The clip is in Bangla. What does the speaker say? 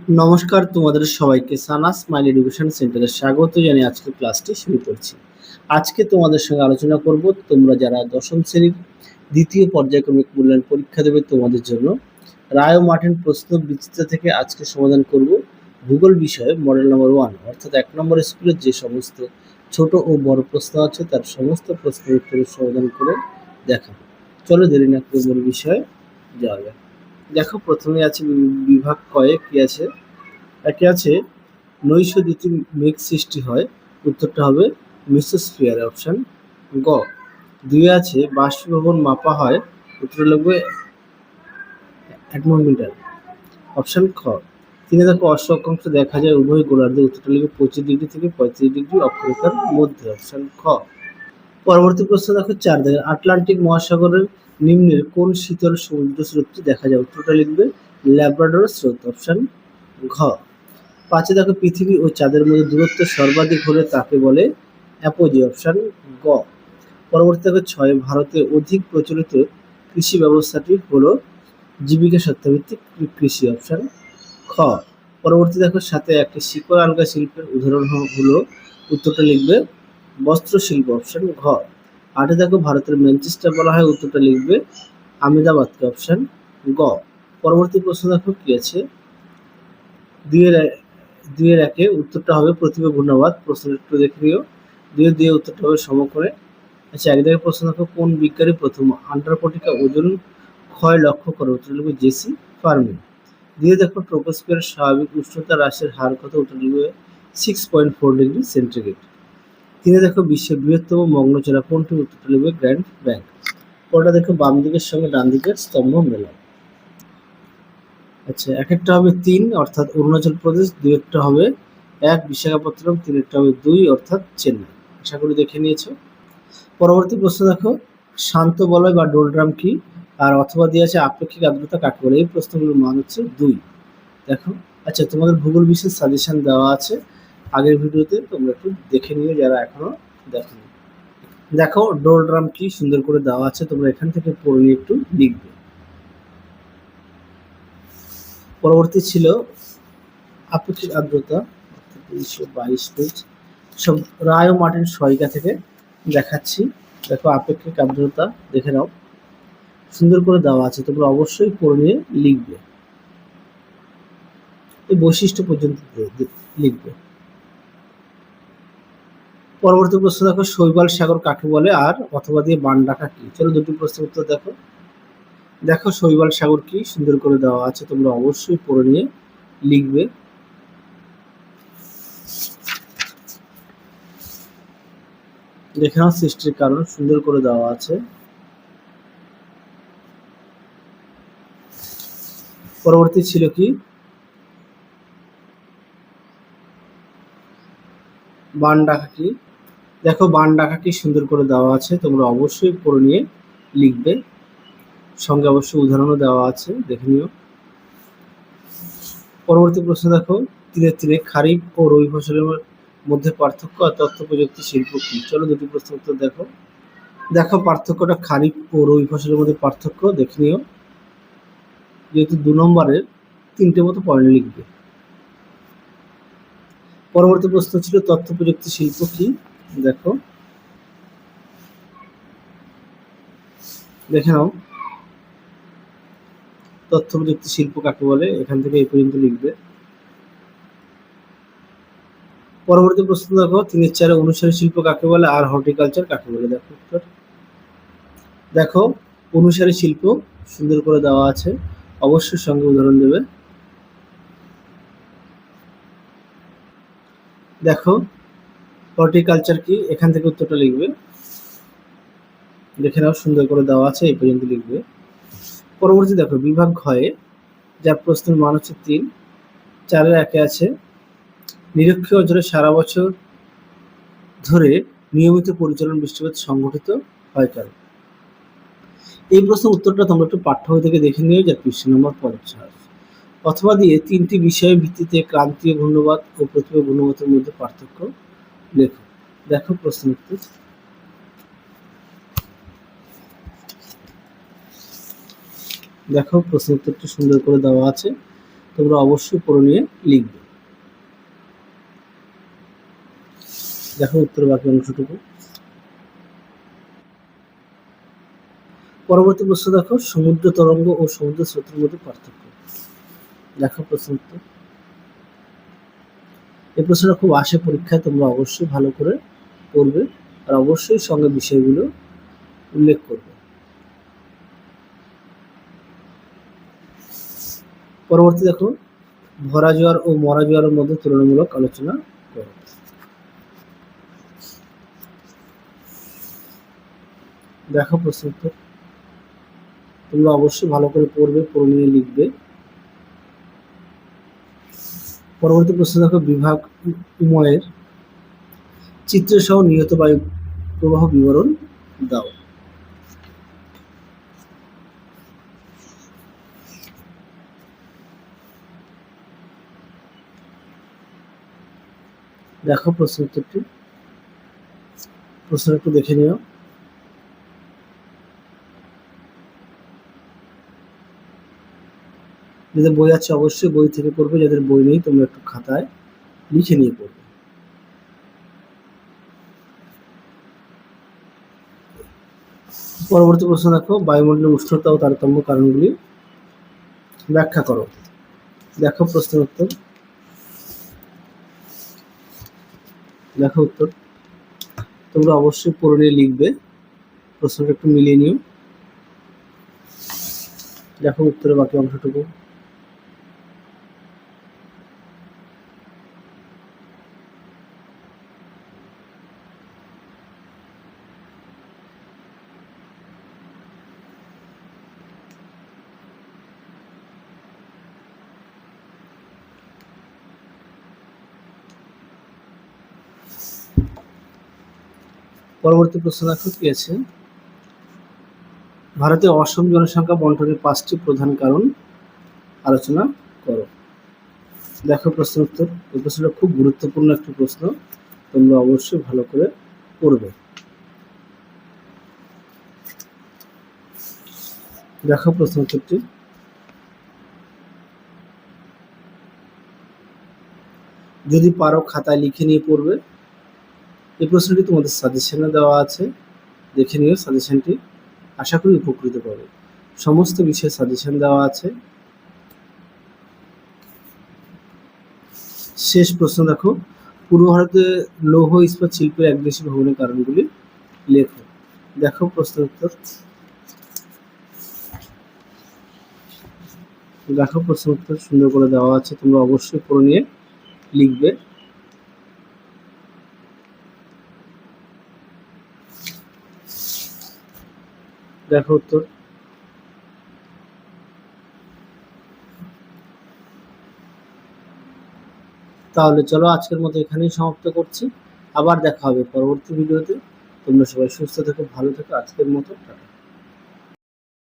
নমস্কার তোমাদের সবাইকে সানা স্মাইল এডুকেশন সেন্টারে স্বাগত জানিয়ে আজকের ক্লাসটি শুরু করছি। আজকে তোমাদের সঙ্গে আলোচনা করব তোমরা যারা দশম শ্রেণীর দ্বিতীয় পর্যায়ক্রমিক মূল্যায়ন পরীক্ষা দেবে তোমাদের জন্য রায় ও মার্টিন প্রশ্ন বিচিত্রা থেকে আজকে সমাধান করব ভূগোল বিষয়ে মডেল নম্বর 1 অর্থাৎ 1 নম্বর স্কুলের যে সমস্ত ছোট ও বড় প্রশ্ন আছে তার সমস্ত প্রশ্নের উত্তরের সমাধান করে দেখাবো। চলো দেরি না করে মূল বিষয়ে যাওয়া যাক। দেখো প্রথমে আছে বিভাগ কয়ে কি আছে, একে আছে নৈশদ্যুতি মেঘ সৃষ্টি হয়, উত্তরটা হবে মিসোস্ফিয়ার অপশান গ। দুই আছে বাষ্পীভবন মাপা হয়, উত্তর লিখবে অ্যাটমোমিটার অপশান খ। তিনে দেখো অশ্ব অক্ষাংশ দেখা যায় উভয় গোলার্ধে, উত্তরটা লিখবে 25 ডিগ্রি থেকে 35 ডিগ্রি অক্ষরেখার মধ্যে অপশান খ। পরবর্তী প্রশ্ন দেখো 4 দেখেন আটলান্টিক মহাসাগরের নিম্নের কোন শীতল সমুদ্র স্রোতটি দেখা যায়, উত্তরটা লিখবে ল্যাব্রাডর স্রোত অপশান ঘ। 5 দেখো পৃথিবী ও চাঁদের মধ্যে দূরত্ব সর্বাধিক হলে তাকে বলে অ্যাপোজি অপশান গ। পরবর্তী দেখো 6 ভারতে অধিক প্রচলিত কৃষি ব্যবস্থাটি হলো জীবিকা সত্তাভিত্তিক কৃষি অপশান খ। পরবর্তী দেখো 7 একটি শিকড় আলগা শিল্পের উদাহরণ হলো, উত্তরটা লিখবে বস্ত্র শিল্প অপশান ঘ। 8 দেখো ভারতের ম্যানচেস্টার বলা হয়, উত্তরটা লিখবে আহমেদাবাদকে অপশান গ। পরবর্তী প্রশ্ন দেখো কি আছে, দুইয়ের একে উত্তরটা হবে প্রতিভা ঘূর্ণাবাদ, প্রশ্ন একটু দেখে নিও। দুইয়ের উত্তরটা হবে সমকোণে। আচ্ছা, এক দেখে প্রশ্ন দেখো কোন বিজ্ঞানী প্রথম আন্টার্কটিকা ওজন ক্ষয় লক্ষ্য করে, উত্তর লিখবে জেসি ফার্মি। দিয়ে দেখো ট্রোপোস্ফিয়ারের স্বাভাবিক উষ্ণতা হ্রাসের হার কত, উত্তর লিখবে 6.4 ডিগ্রি সেন্টিগ্রেড। তিনে দেখো বিশ্বের বৃহত্তম মগ্নচড়া কোনটি, উত্তরটা লিখবে গ্র্যান্ড ব্যাংক। পরটা দেখো বাম দিকের সঙ্গে ডান দিকের স্তম্ভ মেলাও। আচ্ছা, এক একটা হবে 3 অর্থাৎ অরুণাচল প্রদেশ, দুই একটা হবে 1 বিশাখাপত্তনম, তিন একটা হবে 2 অর্থাৎ চেন্নাই। আশা করি দেখে নিয়েছো। পরবর্তী প্রশ্ন দেখো শান্ত বলয় বা ডোলড্রাম কি, আর অথবা দিয়ে আছে আপেক্ষিক আর্দ্রতা কাকে বলে, এই প্রশ্নগুলোর মান হচ্ছে 2। দেখো আচ্ছা, তোমাদের ভূগোল বিশেষ সাজেশন দেওয়া আছে আগের ভিডিওতে, তোমরা একটু দেখে নিও যারা এখনো দেখোনি। দেখো ডোলড্রাম কি সুন্দর করে দেওয়া আছে, তোমরা এখান থেকে পড়ে নিয়ে একটু লিখবে। পরবর্তী ছিল আপেক্ষিক আর্দ্রতা 22 পেজ, সব রায় ও মার্টিন সহায়িকা থেকে দেখাচ্ছি। দেখো আপেক্ষিক আর্দ্রতা দেখে নাও, সুন্দর করে দেওয়া আছে, তোমরা অবশ্যই পড়ে নিয়ে লিখবে, এই বৈশিষ্ট্য পর্যন্ত লিখবে। পরবর্তী প্রশ্ন দেখো শৈবাল সাগর কাকে বলে, আর অথবা দিয়ে বান ডাকা কি। চলো দুটি প্রশ্নের উত্তর দেখো। দেখো শৈবাল সাগর কি সুন্দর করে দেওয়া আছে, তোমরা অবশ্যই পড়ে নিয়ে লিখবে। দেখে নাও সৃষ্টির কারণ সুন্দর করে দেওয়া আছে। পরবর্তী ছিল কি বান ডাকা কি। দেখো বান ডাকা কি সুন্দর করে দেওয়া আছে, তোমরা অবশ্যই পড়ে নিয়ে লিখবে, সঙ্গে অবশ্যই উদাহরণও দেওয়া আছে, দেখে নিও। পরবর্তী প্রশ্ন দেখো তীরে তীরে খারিফ ও রবি ফসলের মধ্যে পার্থক্য আর তথ্য প্রযুক্তি শিল্প কি। চলো দুটি প্রশ্ন উত্তর দেখো। দেখো পার্থক্যটা খারিফ ও রবি ফসলের মধ্যে পার্থক্য দেখে নিও, যেহেতু 2 নম্বরের 3টে মতো পয়েন্ট লিখবে। পরবর্তী প্রশ্ন ছিল তথ্য প্রযুক্তি শিল্প কি। দেখো দেখে নাও তথ্য প্রযুক্তি শিল্প কাকে বলে, এখান থেকে এই পর্যন্ত লিখবে। পরবর্তী প্রশ্ন দেখো 3-4 অনুসারী শিল্প কাকে বলে আর হর্টিকালচার কাকে বলে। দেখো উত্তর দেখো অনুসারী শিল্প সুন্দর করে দেওয়া আছে, অবশ্যই সঙ্গে উদাহরণ দেবে। দেখো হর্টিকালচার কি, এখান থেকে উত্তরটা লিখবে, দেখে নাও সুন্দর করে দেওয়া আছে, এই পর্যন্ত লিখবে। পরবর্তী দেখো বিভাগ ঘয়ে যার প্রশ্নের মান হচ্ছে 3, 4-এর একে আছে নিরক্ষীয় অঞ্চলে সারা বছর ধরে নিয়মিত পরিচালন বৃষ্টিপাত সংঘটিত হয় কেন। এই প্রশ্নের উত্তরটা তোমরা একটু পাঠ্য বই থেকে দেখে নিও, যা পৃষ্ঠা নম্বর 50। অথবা দিয়ে 3টি বিষয়ের ভিত্তিতে ক্রান্তীয় ঘূর্ণবাদ ও প্রতিভা ঘূর্ণবাদের মধ্যে পার্থক্য লেখো। দেখো প্রশ্ন উত্তর। দেখো প্রশ্ন উত্তরটি সুন্দর করে দেওয়া আছে, তোমরা অবশ্যই পড়ে নিয়ে লিখবে। দেখো উত্তরের বাকি অংশটুকু। পরবর্তী প্রশ্ন দেখো, সমুদ্র তরঙ্গ ও সমুদ্র স্রোতের মধ্যে পার্থক্য। দেখো প্রশ্ন উত্তর। এই প্রশ্নটা খুব আসে পরীক্ষায়, তোমরা অবশ্যই ভালো করে পড়বে আর অবশ্যই সঙ্গে বিষয়গুলো উল্লেখ করবে। পরবর্তী দেখো, ভরা জোয়ার ও মরা জোয়ারের মধ্যে তুলনামূলক আলোচনা করো। দেখো প্রশ্ন উত্তর। তোমরা অবশ্যই ভালো করে পড়বে, পড়ে নিয়ে লিখবে। পরবর্তী প্রশ্ন দেখো, বিভাগ উময়ের চিত্রসহ নিহত বায়ু প্রবাহ বিবরণ দাও। দেখো প্রশ্ন উত্তরটি, প্রশ্ন একটু দেখে নিও। যাদের বই আছে অবশ্যই বই থেকে পড়বে, যাদের বই নেই তোমরা একটু খাতায় লিখে নিয়ে পড়বে। পরবর্তী প্রশ্ন দেখো, বায়ুমণ্ডলের উষ্ণতা ও তারতম্য কারণগুলি ব্যাখ্যা করো। দেখো প্রশ্নের উত্তর। দেখো উত্তর। তোমরা অবশ্যই পড়ে নিয়ে লিখবে, প্রশ্নটা একটু মিলিয়ে নিও। দেখো উত্তরের বাকি অংশটুকু। পরবর্তী প্রশ্ন দেখো কি আছে, ভারতে অসম জনসংখ্যা বন্টনের 5টি প্রধান কারণ আলোচনা করো। দেখো প্রশ্ন উত্তর। এই প্রশ্নটা খুব গুরুত্বপূর্ণ একটি প্রশ্ন, তোমরা অবশ্যই ভালো করে পড়বে। দেখো প্রশ্ন উত্তরটি। যদি পারো খাতায় লিখে নিয়ে পড়বে। এই প্রশ্নটি তোমাদের সাজেশনে দেওয়া আছে, দেখে নিও সাজেশনটি, আশা করি উপকৃত পাবে। সমস্ত বিষয়ে সাজেশন দেওয়া আছে। শেষ প্রশ্ন দেখো, পূর্ব ভারতে লৌহ ইস্পাত শিল্পের একদেশী ভবনের কারণগুলি লেখো। দেখো প্রশ্ন উত্তর। দেখো প্রশ্ন উত্তর সুন্দর করে দেওয়া আছে, তোমরা অবশ্যই পড়ে নিয়ে লিখবে। দেখো উত্তর। তাহলে চলো আজকের মতো এখানেই সমাপ্ত করছি, আবার দেখা হবে পরবর্তী ভিডিওতে। তোমরা সবাই সুস্থ থেকো, ভালো থেকো। আজকের মতো টাটা।